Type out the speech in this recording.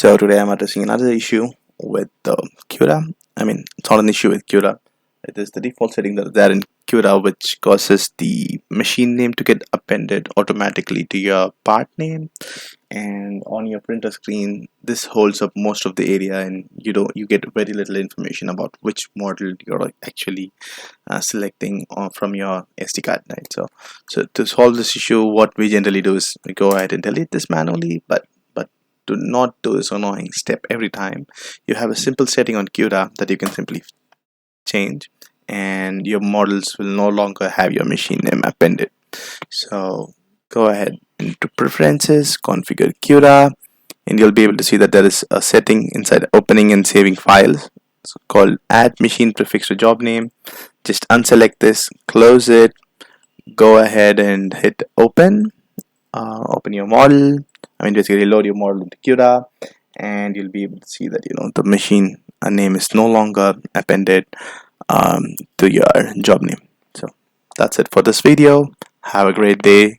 So today I'm addressing another issue with Cura. It's not an issue with Cura. It is the default setting that is there in Cura, which causes the machine name to get appended automatically to your part name. And on your printer screen, this holds up most of the area, and you get very little information about which model you're actually selecting from your SD card, right? So to solve this issue, what we generally do is we go ahead and delete this manually, but do not do this annoying step every time. You have a simple setting on Cura that you can simply change, and your models will no longer have your machine name appended. So go ahead into preferences, configure Cura, and you'll be able to see that there is a setting inside opening and saving files. It's called add machine prefix to job name. Just unselect this, close it, go ahead and hit open. Open your model. Basically load your model into Cura, and you'll be able to see that the machine name is no longer appended to your job name. So that's it for this video. Have a great day.